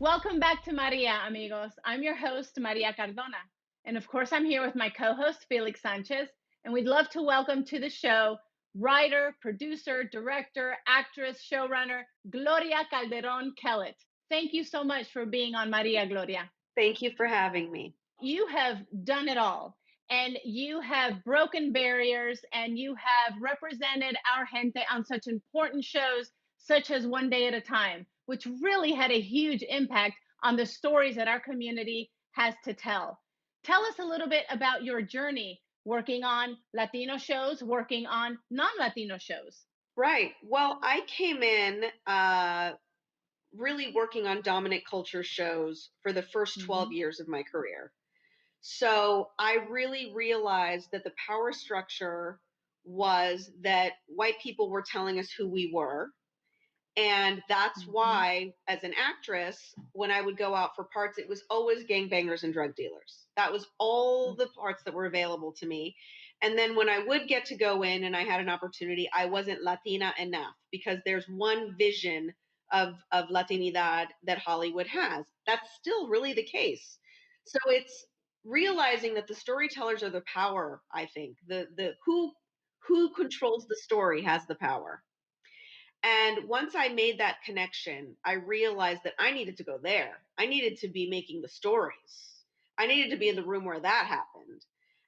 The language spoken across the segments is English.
Welcome back to Maria, amigos. I'm your host, Maria Cardona. And of course, I'm here with my co host, Felix Sanchez. And we'd love to welcome to the show writer, producer, director, actress, showrunner, Gloria Calderón Kellett. Thank you so much for being on Maria, Gloria. Thank you for having me. You have done it all. And you have broken barriers and you have represented our gente on such important shows, such as One Day at a Time, which really had a huge impact on the stories that our community has to tell. Tell us a little bit about your journey working on Latino shows, working on non Latino shows. Right. Well, I came in really working on dominant culture shows for the first 12 years of my career. So I really realized that the power structure was that white people were telling us who we were. And that's why, as an actress, when I would go out for parts, it was always gangbangers and drug dealers. That was all the parts that were available to me. And then when I would get to go in and I had an opportunity, I wasn't Latina enough because there's one vision of Latinidad that Hollywood has. That's still really the case. So it's realizing that the storytellers are the power, I think. The who controls the story has the power. And once I made that connection, I realized that I needed to go there. I needed to be making the stories. I needed to be in the room where that happened.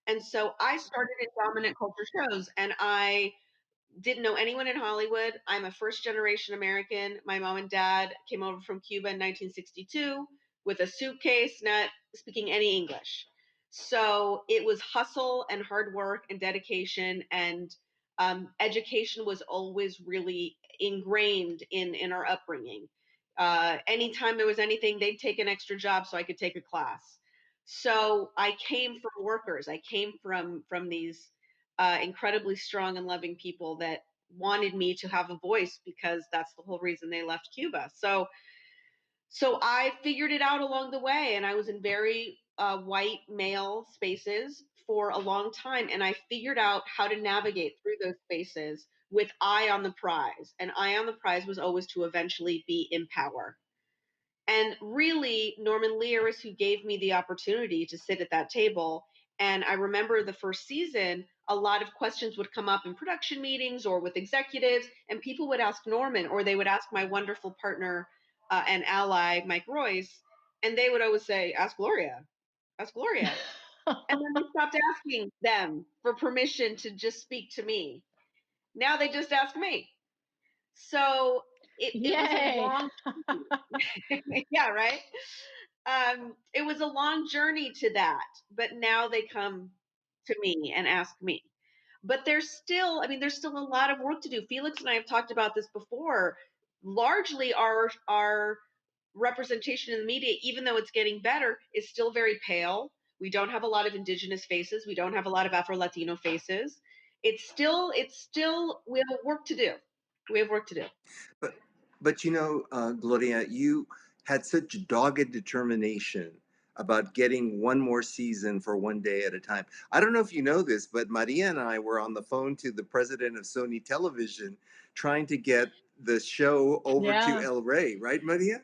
And so I started in dominant culture shows and I didn't know anyone in Hollywood. I'm a first generation American. My mom and dad came over from Cuba in 1962 with a suitcase, not speaking any English. So it was hustle and hard work and dedication, and education was always really ingrained in our upbringing. Anytime there was anything, they'd take an extra job so I could take a class. So I came from workers. I came from these incredibly strong and loving people that wanted me to have a voice because that's the whole reason they left Cuba. So I figured it out along the way, and I was in very white male spaces for a long time, and I figured out how to navigate through those spaces with eye on the prize. And eye on the prize was always to eventually be in power. And really, Norman Lear is who gave me the opportunity to sit at that table. And I remember the first season, a lot of questions would come up in production meetings or with executives, and people would ask Norman, or they would ask my wonderful partner and ally, Mike Royce, and they would always say, ask Gloria, ask Gloria. And then they stopped asking them for permission to just speak to me. Now they just ask me. So it was a long yeah, right. It was a long journey to that, but now they come to me and ask me. But there's still a lot of work to do. Felix and I have talked about this before. Largely, our representation in the media, even though it's getting better, is still very pale. We don't have a lot of indigenous faces. We don't have a lot of Afro-Latino faces. It's still we have work to do. We have work to do. But Gloria, you had such dogged determination about getting one more season for One Day at a Time. I don't know if you know this, but Maria and I were on the phone to the president of Sony Television trying to get the show over to El Rey, right, Maria?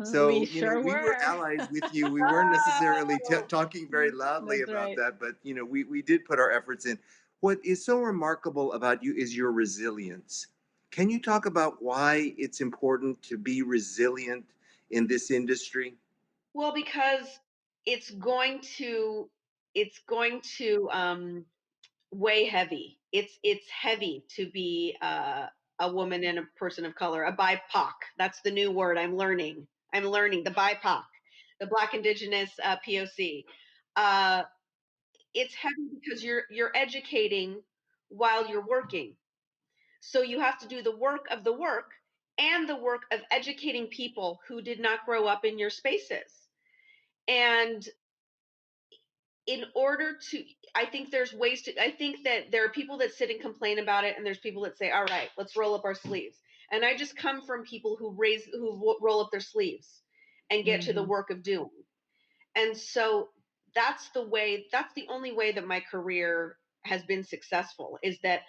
So, we were allies with you. We weren't necessarily talking very loudly about that, but, we did put our efforts in. What is so remarkable about you is your resilience. Can you talk about why it's important to be resilient in this industry? Well, because it's going to weigh heavy. It's heavy to be a woman and a person of color, a BIPOC. That's the new word I'm learning. I'm learning the BIPOC, the Black Indigenous POC. It's heavy because you're educating while you're working. So you have to do the work of the work and the work of educating people who did not grow up in your spaces. And in order to, I think that there are people that sit and complain about it, and there's people that say, all right, let's roll up our sleeves. And I just come from people who roll up their sleeves and get to the work of doing. And so that's the only way that my career has been successful, is that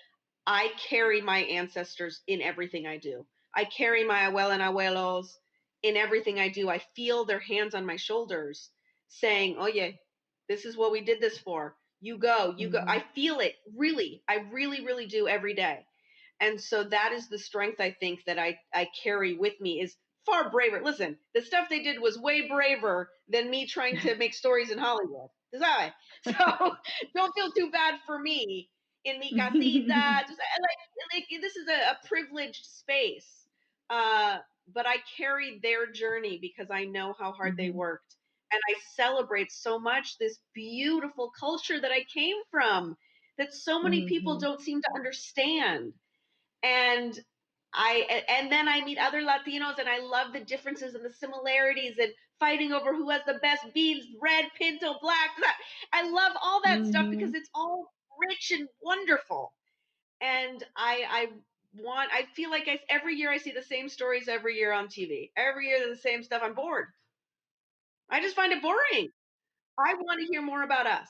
I carry my ancestors in everything I do. I carry my abuela and abuelos in everything I do. I feel their hands on my shoulders saying, oh yeah, this is what we did this for. You go. I feel it really. I really, really do every day. And so that is the strength I think that I carry with me, is far braver. Listen, the stuff they did was way braver than me trying to make stories in Hollywood. So don't feel too bad for me in mi casita. Just like this is a privileged space. But I carry their journey because I know how hard they worked. And I celebrate so much this beautiful culture that I came from, that so many people don't seem to understand. And then I meet other Latinos, and I love the differences and the similarities, and fighting over who has the best beans, red, pinto, black. I love all that stuff because it's all rich and wonderful. And I feel like every year I see the same stories every year on TV. Every year the same stuff. I'm bored. I just find it boring. I want to hear more about us.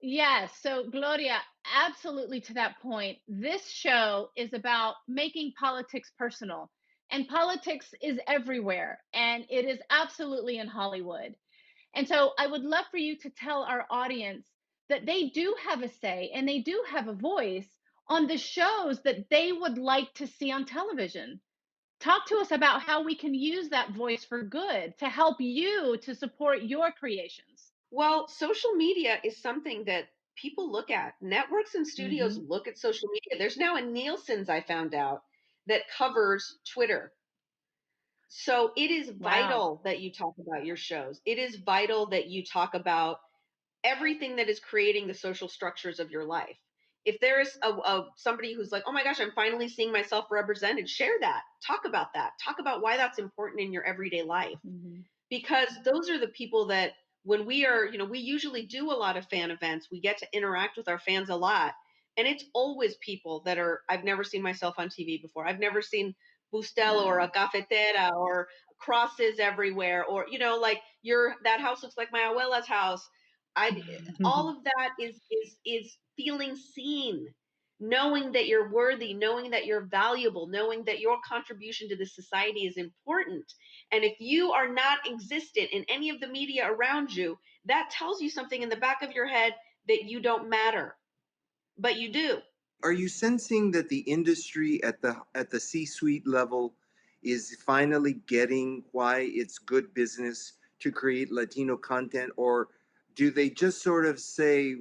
Yes. So, Gloria, absolutely to that point, this show is about making politics personal. And politics is everywhere, and it is absolutely in Hollywood. And so, I would love for you to tell our audience that they do have a say and they do have a voice on the shows that they would like to see on television. Talk to us about how we can use that voice for good to help you to support your creations. Well, social media is something that people look at. Networks and studios look at social media. There's now a Nielsen's, I found out, that covers Twitter. So it is vital that you talk about your shows. It is vital that you talk about everything that is creating the social structures of your life. If there is somebody who's like, oh my gosh, I'm finally seeing myself represented, share that. Talk about that. Talk about why that's important in your everyday life. Because those are the people that, when we are, we usually do a lot of fan events. We get to interact with our fans a lot. And it's always people that are, I've never seen myself on TV before. I've never seen Bustelo or a cafetera or crosses everywhere, or, like that house looks like my abuela's house. All of that is feeling seen, knowing that you're worthy, knowing that you're valuable, knowing that your contribution to this society is important. And if you are not existent in any of the media around you, that tells you something in the back of your head, that you don't matter, but you do. Are you sensing that the industry at the C-suite level is finally getting why it's good business to create Latino content, or do they just sort of say,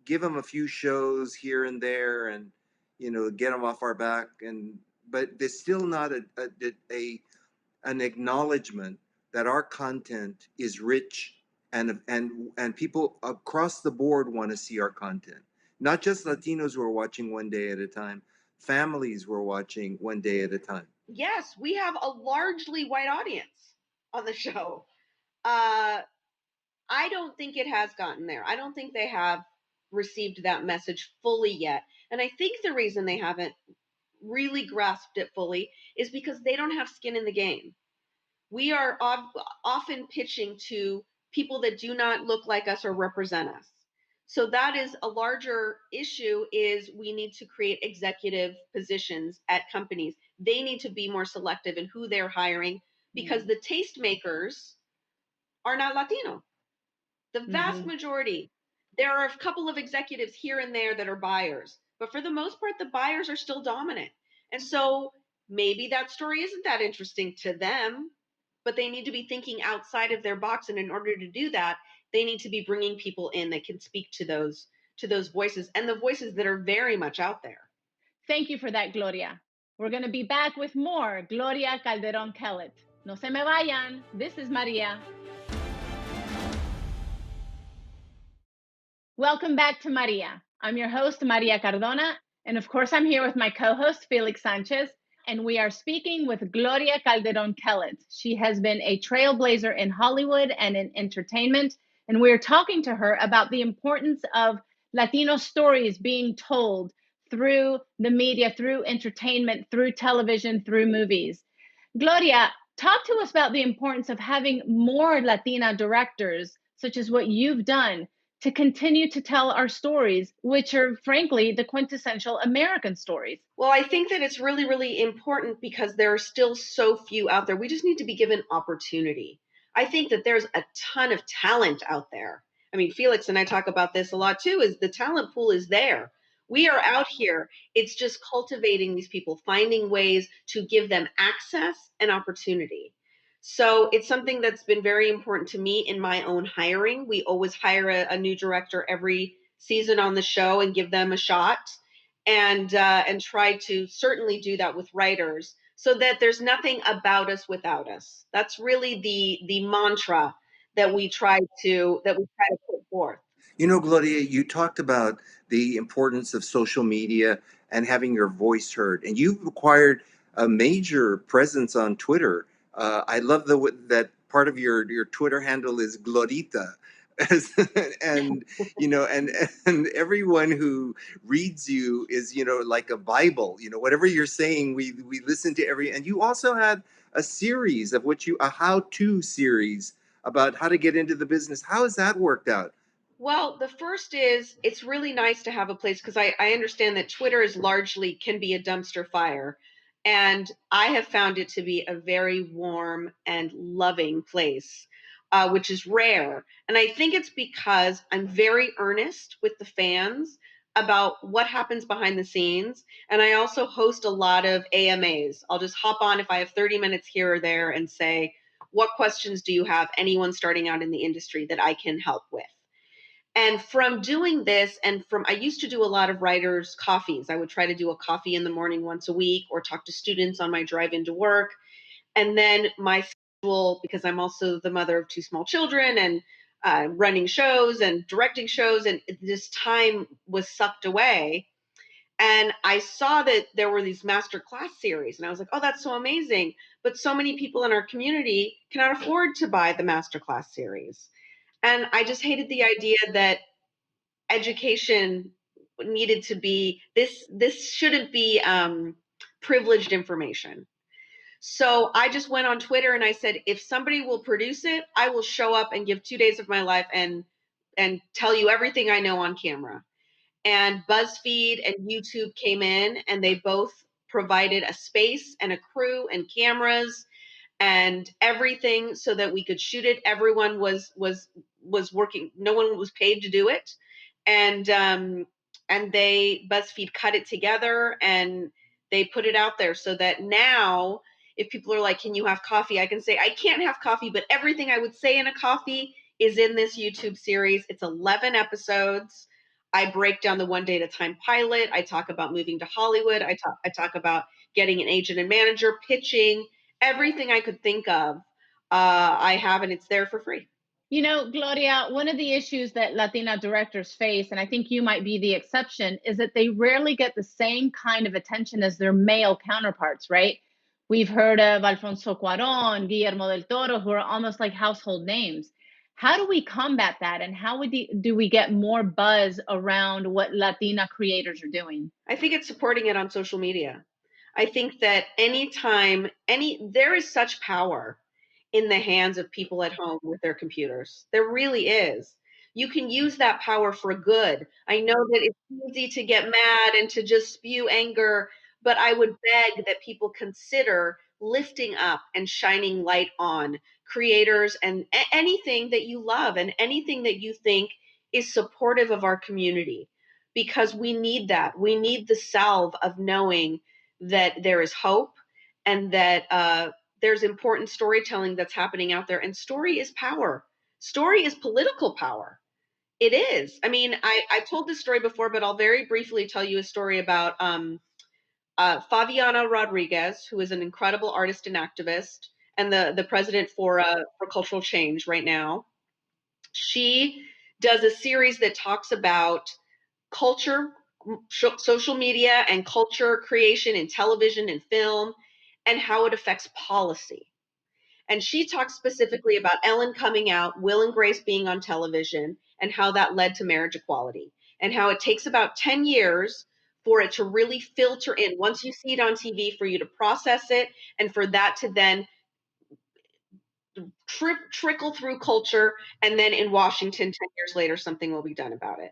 give them a few shows here and there and get them off our back, but there's still not an acknowledgement that our content is rich, and people across the board want to see our content. Not just Latinos who are watching one day at a time, families who are watching one day at a time. Yes, we have a largely white audience on the show. I don't think it has gotten there. I don't think they have received that message fully yet. And I think the reason they haven't really grasped it fully is because they don't have skin in the game. We are often pitching to people that do not look like us or represent us. So that is a larger issue, is we need to create executive positions at companies. They need to be more selective in who they're hiring, because the tastemakers are not Latino. The vast majority. There are a couple of executives here and there that are buyers, but for the most part, the buyers are still dominant. And so maybe that story isn't that interesting to them, but they need to be thinking outside of their box. And in order to do that, they need to be bringing people in that can speak to those voices, and the voices that are very much out there. Thank you for that, Gloria. We're going to be back with more Gloria Calderón Kellett. No se me vayan. This is Maria. Welcome back to Maria. I'm your host, Maria Cardona. And of course, I'm here with my co-host, Felix Sanchez. And we are speaking with Gloria Calderón Kellett. She has been a trailblazer in Hollywood and in entertainment. And we're talking to her about the importance of Latino stories being told through the media, through entertainment, through television, through movies. Gloria, talk to us about the importance of having more Latina directors, such as what you've done, to continue to tell our stories, which are frankly the quintessential American stories? Well, I think that it's really, really important because there are still so few out there. We just need to be given opportunity. I think that there's a ton of talent out there. I mean, Felix and I talk about this a lot too, is the talent pool is there. We are out here. It's just cultivating these people, finding ways to give them access and opportunity. So it's something that's been very important to me in my own hiring. We always hire a new director every season on the show and give them a shot, and try to certainly do that with writers, so that there's nothing about us without us. That's really the mantra that we try to put forth. You know, Gloria, you talked about the importance of social media and having your voice heard, and you've acquired a major presence on Twitter. I love that part of your Twitter handle is Glorita. And you know, and everyone who reads you is, you know, like a Bible. You know, whatever you're saying, we listen to every. And you also had a series of a how-to series about how to get into the business. How has that worked out? Well, the first is it's really nice to have a place, because I understand that Twitter is largely can be a dumpster fire. And I have found it to be a very warm and loving place, which is rare. And I think it's because I'm very earnest with the fans about what happens behind the scenes. And I also host a lot of AMAs. I'll just hop on if I have 30 minutes here or there and say, what questions do you have, anyone starting out in the industry, that I can help with? And from doing this, and from, I used to do a lot of writers' coffees. I would try to do a coffee in the morning once a week, or talk to students on my drive into work. And then my schedule, because I'm also the mother of two small children, and running shows and directing shows, and this time was sucked away. And I saw that there were these master class series, and I was like, oh, that's so amazing. But so many people in our community cannot afford to buy the master class series. And I just hated the idea that education needed to be this shouldn't be privileged information. So I just went on Twitter and I said, if somebody will produce it, I will show up and give 2 days of my life and tell you everything I know on camera. And BuzzFeed and YouTube came in, and they both provided a space and a crew and cameras and everything so that we could shoot it. Everyone was working. No one was paid to do it. And they BuzzFeed cut it together and they put it out there, so that now if people are like, can you have coffee? I can say, I can't have coffee, but everything I would say in a coffee is in this YouTube series. It's 11 episodes. I break down the One Day at a Time pilot. I talk about moving to Hollywood. I talk about getting an agent and manager, pitching, everything I could think of. I have, and it's there for free. You know, Gloria, one of the issues that Latina directors face, and I think you might be the exception, is that they rarely get the same kind of attention as their male counterparts, right? We've heard of Alfonso Cuarón, Guillermo del Toro, who are almost like household names. How do we combat that? And how do we get more buzz around what Latina creators are doing? I think it's supporting it on social media. I think that there is such power in the hands of people at home with their computers. There really is. You can use that power for good. I know that it's easy to get mad and to just spew anger, but I would beg that people consider lifting up and shining light on creators and anything that you love and anything that you think is supportive of our community, because we need that. We need the salve of knowing that there is hope, and that there's important storytelling that's happening out there. And story is power. Story is political power. It is. I mean, I told this story before, but I'll very briefly tell you a story about Fabiana Rodriguez, who is an incredible artist and activist, and the president for cultural change right now. She does a series that talks about culture, social media, and culture creation in television and film, and how it affects policy. And she talks specifically about Ellen coming out, Will and Grace being on television, and how that led to marriage equality, and how it takes about 10 years for it to really filter in, once you see it on TV, for you to process it, and for that to then trickle through culture, and then in Washington 10 years later something will be done about it.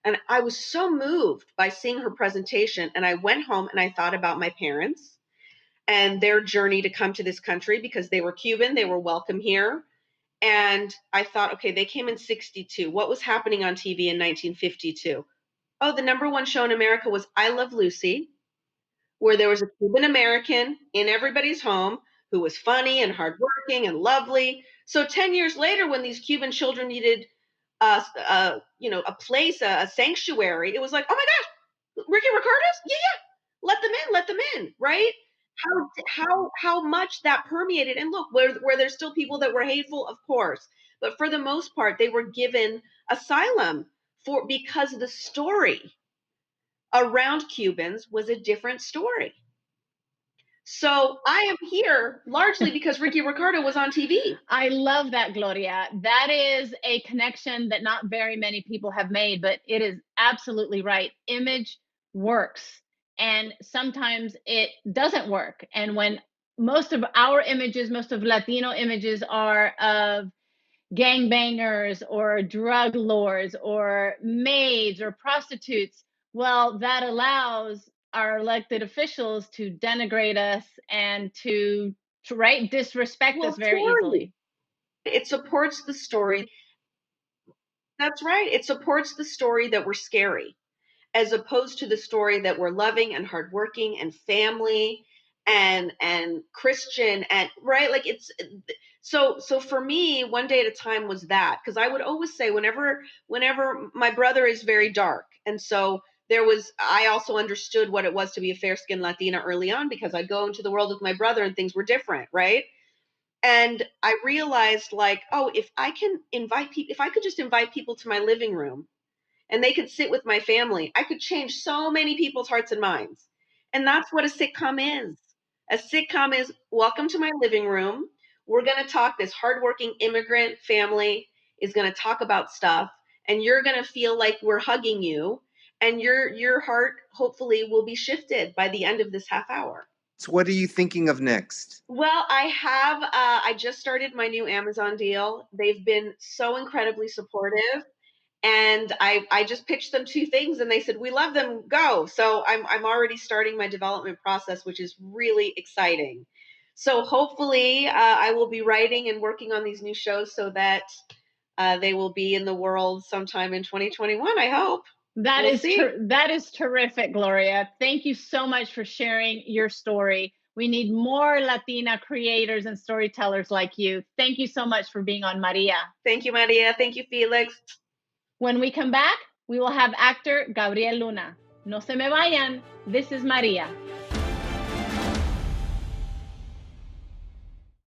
And I was so moved by seeing her presentation, and I went home and I thought about my parents and their journey to come to this country because they were Cuban, they were welcome here. And I thought, okay, they came in 62. What was happening on TV in 1952? Oh, the number one show in America was I Love Lucy, where there was a Cuban American in everybody's home who was funny and hardworking and lovely. So 10 years later, when these Cuban children needed a place, a sanctuary, it was like, oh my gosh, Ricky Ricardo's? Yeah, let them in, right? How much that permeated. And look, where there's still people that were hateful, of course, but for the most part, they were given asylum because the story around Cubans was a different story. So I am here largely because Ricky Ricardo was on TV. I love that, Gloria. That is a connection that not very many people have made, but it is absolutely right. Image works, and sometimes it doesn't work. And when most of our images, most of Latino images are of gangbangers or drug lords or maids or prostitutes, well, that allows our elected officials to denigrate us and to right disrespect us very easily. It supports the story. That's right. It supports the story that we're scary, as opposed to the story that we're loving and hardworking and family and Christian and right. Like it's so for me, one day at a time was that, because I would always say whenever my brother is very dark, and so I also understood what it was to be a fair skinned Latina early on, because I'd go into the world with my brother and things were different, right? And I realized, like, oh, if I could just invite people to my living room and they could sit with my family, I could change so many people's hearts and minds. And that's what a sitcom is. A sitcom is, welcome to my living room. We're going to talk. This hardworking immigrant family is going to talk about stuff, and you're going to feel like we're hugging you, and your heart hopefully will be shifted by the end of this half hour. So what are you thinking of next? Well, I just started my new Amazon deal. They've been so incredibly supportive. And I just pitched them 2 things and they said, we love them, go. So I'm already starting my development process, which is really exciting. So hopefully I will be writing and working on these new shows so that they will be in the world sometime in 2021, I hope. That is terrific, Gloria. Thank you so much for sharing your story. We need more Latina creators and storytellers like you. Thank you so much for being on Maria. Thank you, Maria. Thank you, Felix. When we come back, we will have actor Gabriel Luna. No se me vayan. This is Maria.